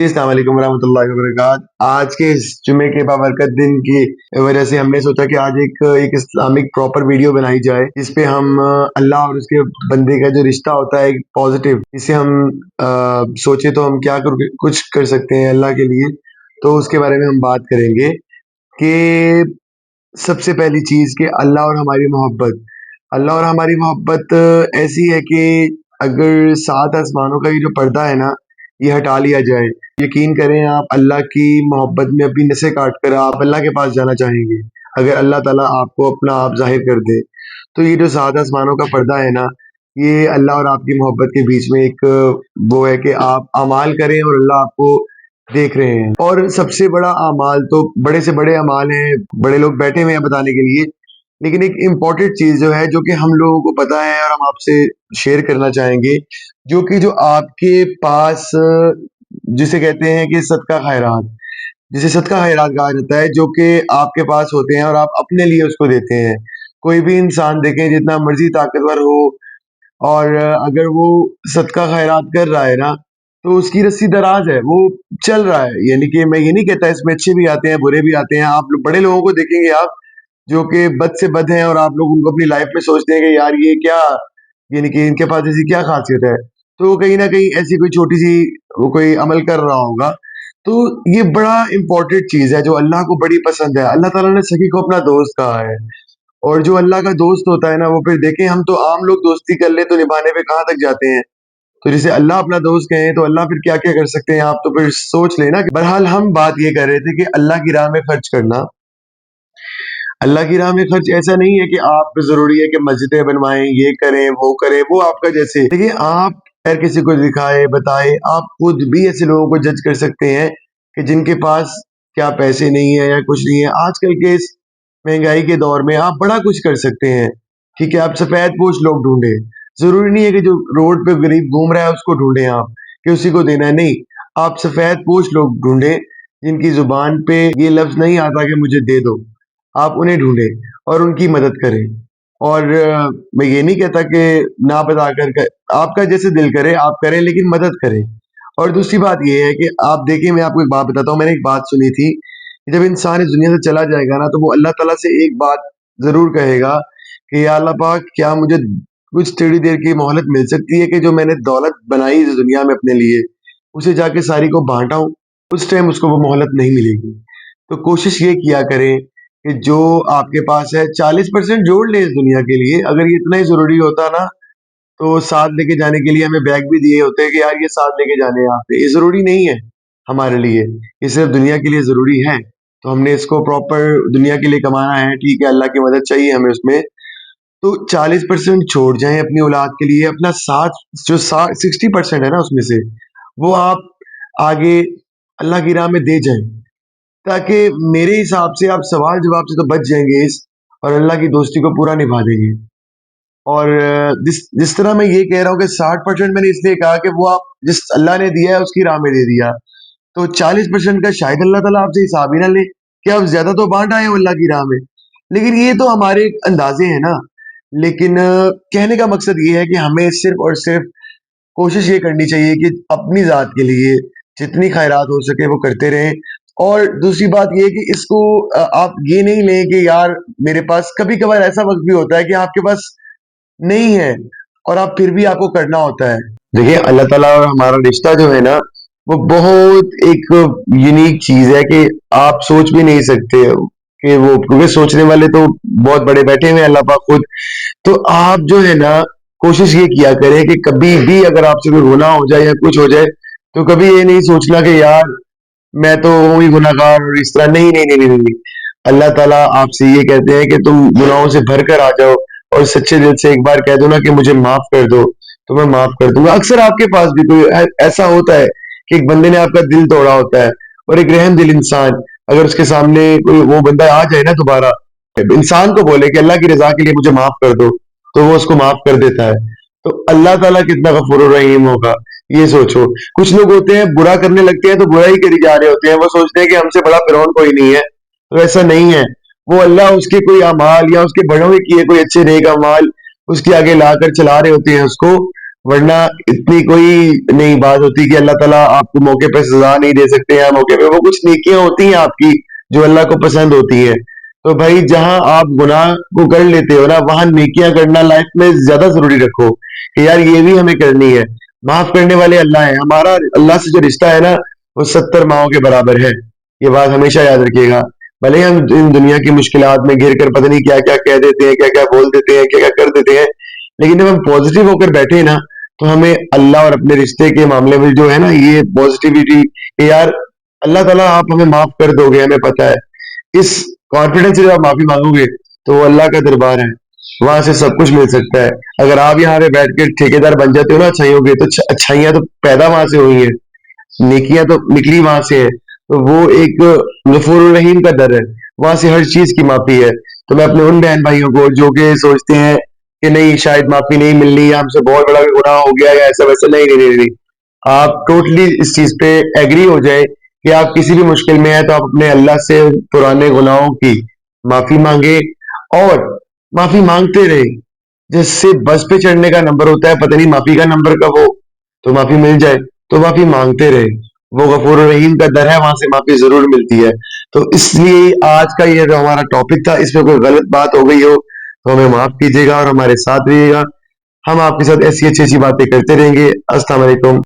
अस्सलाम वालेकुम रहमतुल्लाहि व बरकात। आज के इस जुमे के बाबरकत दिन की वजह से हमने सोचा कि आज एक इस्लामिक प्रॉपर वीडियो बनाई जाए, जिस पे हम अल्लाह और उसके बंदे का जो रिश्ता होता है पॉजिटिव, इसे हम सोचे तो हम क्या कुछ कर सकते हैं अल्लाह के लिए। तो उसके बारे में हम बात करेंगे कि सबसे पहली चीज़ कि अल्लाह और हमारी मोहब्बत ऐसी है कि अगर सात आसमानों का ये जो पर्दा है ना, ये हटा लिया जाए, यकीन करें आप अल्लाह की मोहब्बत में अपनी नसें काट कर आप अल्लाह के पास जाना चाहेंगे, अगर अल्लाह ताला आपको अपना आप जाहिर कर दे। तो ये जो सात आसमानों का पर्दा है ना, ये अल्लाह और आपकी मोहब्बत के बीच में एक वो है कि आप अमाल करें और अल्लाह आपको देख रहे हैं। और सबसे बड़ा अमाल तो बड़े से बड़े अमाल हैं, बड़े लोग बैठे हुए हैं बताने के लिए, लेकिन एक इम्पॉर्टेंट चीज़ जो है, जो कि हम लोगों को पता है और हम आपसे शेयर करना चाहेंगे, जो आपके पास जिसे कहते हैं कि सदका खैरात, जिसे सदका खैरात कहा जाता है, जो कि आपके पास होते हैं और आप अपने लिए उसको देते हैं। कोई भी इंसान देखें जितना मर्जी ताकतवर हो, और अगर वो सदका खैरात कर रहा है ना, तो उसकी रस्सी दराज है, वो चल रहा है। यानी कि मैं ये नहीं कहता इसमें अच्छे भी आते हैं बुरे भी आते हैं। आप बड़े लोगों को देखेंगे आप, जो कि बद से बद हैं, और आप लोग उनको अपनी लाइफ में सोचते हैं कि यार ये क्या, यानी कि इनके पास ऐसी क्या खासियत है, तो वो कहीं ना कहीं ऐसी कोई छोटी सी वो कोई अमल कर रहा होगा। तो ये बड़ा इंपॉर्टेंट चीज है जो अल्लाह को बड़ी पसंद है। अल्लाह ताला ने सभी को अपना दोस्त कहा है, और जो अल्लाह का दोस्त होता है ना, वो फिर देखें, हम तो आम लोग दोस्ती कर ले तो निभाने पे कहाँ तक जाते हैं, तो जिसे अल्लाह अपना दोस्त कहे तो अल्लाह फिर क्या क्या कर सकते हैं, आप तो फिर सोच लेना। बहरहाल हम बात ये कर रहे थे कि अल्लाह की राह में खर्च करना। अल्लाह की राह में खर्च ऐसा नहीं है कि आप ज़रूरी है कि मस्जिदें बनवाएं, ये करें, वो आपका जैसे देखिए, आप खैर किसी को दिखाए बताए, आप खुद भी ऐसे लोगों को जज कर सकते हैं कि जिनके पास क्या पैसे नहीं है या कुछ नहीं है। आजकल के इस महंगाई के दौर में आप बड़ा कुछ कर सकते हैं। ठीक है, आप सफेद पोश लोग ढूंढे, जरूरी नहीं है कि जो रोड पे गरीब घूम रहा है उसको ढूंढे आप कि उसी को देना है, नहीं। आप सफेद पोश लोग ढूंढे जिनकी जुबान पे ये लफ्ज नहीं आता कि मुझे दे दो, आप उन्हें ढूंढें और उनकी मदद करें। और मैं ये नहीं कहता कि ना बताकर आपका जैसे दिल करे आप करें, लेकिन मदद करें। और दूसरी बात ये है कि आप देखिए, मैं आपको एक बात बताता हूँ। मैंने एक बात सुनी थी कि जब इंसान इस दुनिया से चला जाएगा ना, तो वो अल्लाह ताला से एक बात जरूर कहेगा कि या अल्लाह पाक, क्या मुझे कुछ थोड़ी देर की मोहलत मिल सकती है कि जो मैंने दौलत बनाई इस दुनिया में अपने लिए, उसे जाके सारी को बांटा हूँ। उस टाइम उसको वो मोहलत नहीं मिलेगी। तो कोशिश ये किया करें कि जो आपके पास है 40% जोड़ ले इस दुनिया के लिए। अगर ये इतना ही जरूरी होता ना, तो साथ लेके जाने के लिए हमें बैग भी दिए होते हैं कि यार ये साथ लेके जाने हैं आपने। ये जरूरी नहीं है हमारे लिए, ये सिर्फ दुनिया के लिए जरूरी है। तो हमने इसको प्रॉपर दुनिया के लिए कमाना है, ठीक है, अल्लाह की मदद चाहिए हमें उसमें। तो 40% छोड़ जाएं अपनी औलाद के लिए, अपना साथ जो 60% है ना उसमें से, वो आप आगे अल्लाह की राह में दे जाएं, ताकि मेरे हिसाब से आप सवाल जवाब से तो बच जाएंगे इस, और अल्लाह की दोस्ती को पूरा निभा देंगे। और जिस जिस तरह मैं ये कह रहा हूँ कि 60% मैंने इसलिए कहा कि वो आप जिस अल्लाह ने दिया है उसकी राह में दे दिया, तो 40% का शायद अल्लाह ताला आपसे हिसाब ही ना ले कि आप ज्यादा तो बांट आए हो अल्लाह की राह में। लेकिन ये तो हमारे अंदाजे हैं ना। लेकिन कहने का मकसद ये है कि हमें सिर्फ और सिर्फ कोशिश ये करनी चाहिए कि अपनी ज़ात के लिए जितनी खैरात हो सके वो करते रहें। और दूसरी बात ये है कि इसको आप ये नहीं लें कि यार मेरे पास, कभी-कभार ऐसा वक़्त भी होता है कि आपके पास नहीं है और आप फिर भी आपको करना होता है। देखिए, अल्लाह ताला और हमारा रिश्ता जो है ना, वो बहुत एक यूनिक चीज़ है कि आप सोच भी नहीं सकते कि वो, क्योंकि सोचने वाले तो बहुत बड़े बैठे हुए हैं, अल्लाह पाक खुद। तो आप जो है ना, कोशिश ये किया करें कि कभी भी अगर आपसे कोई गुनाह हो जाए या कुछ हो जाए, तो कभी ये नहीं सोचना कि यार मैं तो हूँ ही गुनहगार और इस तरह। नहीं नहीं नहीं नहीं नहीं। अल्लाह ताला आपसे ये कहते हैं कि तुम गुनाहों से भर कर आ जाओ और सच्चे दिल से एक बार कह दो ना कि मुझे माफ कर दो, तो मैं माफ कर दूंगा। अक्सर आपके पास भी कोई ऐसा होता है कि एक बंदे ने आपका दिल तोड़ा होता है, और एक रहम दिल इंसान, अगर उसके सामने कोई वो बंदा आ जाए ना दोबारा, इंसान को बोले कि अल्लाह की रजा के लिए मुझे माफ कर दो, तो वो उसको माफ कर देता है। तो अल्लाह ताला कितना गफूर रहीम होगा, ये सोचो। कुछ लोग होते हैं बुरा करने लगते हैं तो बुरा ही करी जा रहे होते हैं, वो सोचते हैं कि हमसे बड़ा फिरौन कोई नहीं है। तो ऐसा नहीं है। वो अल्लाह उसके कोई अमाल या उसके बड़ों के किए कोई अच्छे नेक अमाल उसके आगे लाकर चला रहे होते हैं उसको, ورنہ اتنی کوئی نہیں بات ہوتی کہ اللہ تعالیٰ آپ کو موقع پہ سزا نہیں دے سکتے، یا موقع پہ وہ کچھ نیکیاں ہوتی ہیں آپ کی جو اللہ کو پسند ہوتی ہیں. تو بھائی جہاں آپ گناہ کو کر لیتے ہو نا، وہاں نیکیاں کرنا لائف میں زیادہ ضروری رکھو کہ یار یہ بھی ہمیں کرنی ہے. معاف کرنے والے اللہ ہیں. ہمارا اللہ سے جو رشتہ ہے نا، وہ 70 ماؤں کے برابر ہے. یہ بات ہمیشہ یاد رکھیے گا. بھلے ہم ان دنیا کی مشکلات میں گر کر پتہ نہیں کیا کیا کہہ دیتے ہیں، کیا کیا بول دیتے ہیں، کیا کیا کر دیتے ہیں، لیکن جب ہم پازیٹیو ہو کر بیٹھے نا، تو ہمیں اللہ اور اپنے رشتے کے معاملے میں جو ہے نا یہ پازیٹیوٹی کہ یار اللہ تعالیٰ آپ ہمیں معاف کر دو گے، ہمیں پتہ ہے. اس کانفیڈنس سے جب آپ معافی مانگو گے تو وہ اللہ کا دربار ہے، وہاں سے سب کچھ مل سکتا ہے. اگر آپ یہاں پہ بیٹھ کے ٹھیکیدار بن جاتے ہو نا اچھائیوں کے، تو اچھائیاں تو پیدا وہاں سے ہوئی ہیں، نیکیاں تو نکلی وہاں سے ہے. تو وہ ایک غفور الرحیم کا در ہے، وہاں سے ہر چیز کی معافی ہے. تو میں اپنے ان بہن بھائیوں کو جو کہ سوچتے ہیں کہ نہیں شاید معافی نہیں ملنی، یا ہم سے بہت بڑا گناہ ہو گیا یا ایسا ویسا، نہیں نہیں نہیں نہیں، آپ ٹوٹلی اس چیز پہ ایگری ہو جائے کہ آپ کسی بھی مشکل میں ہیں تو آپ اپنے اللہ سے پرانے گناہوں کی معافی مانگے، اور معافی مانگتے رہے. جس سے بس پہ چڑھنے کا نمبر ہوتا ہے، پتہ نہیں معافی کا نمبر کب ہو تو معافی مل جائے. تو معافی مانگتے رہے، وہ غفور الرحیم کا در ہے، وہاں سے معافی ضرور ملتی ہے. تو اس لیے آج کا یہ جو ہمارا ٹاپک تھا، اس میں کوئی غلط بات ہو گئی ہو تو ہمیں معاف کیجیے گا اور ہمارے ساتھ رہیے گا. ہم آپ کے ساتھ ایسی اچھی اچھی باتیں کرتے رہیں گے. السلام علیکم.